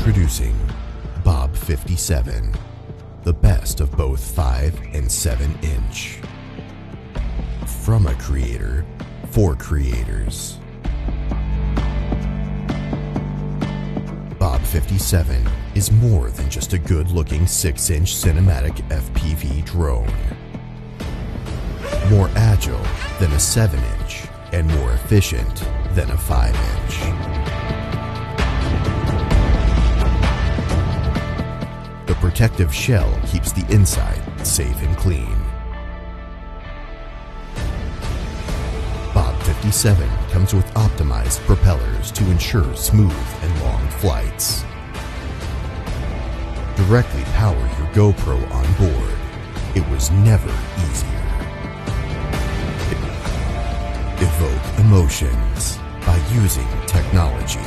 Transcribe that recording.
Introducing BOB57, the best of both 5 and 7 inch. From a creator for creators. BOB57 is more than just a good-looking 6-inch cinematic FPV drone. More agile than a 7-inch and more efficient than a 5-inch. The protective shell keeps the inside safe and clean. BOB57 comes with optimized propellers to ensure smooth and long flights. Directly power your GoPro on board. It was never easier. Evoke emotions by using technology.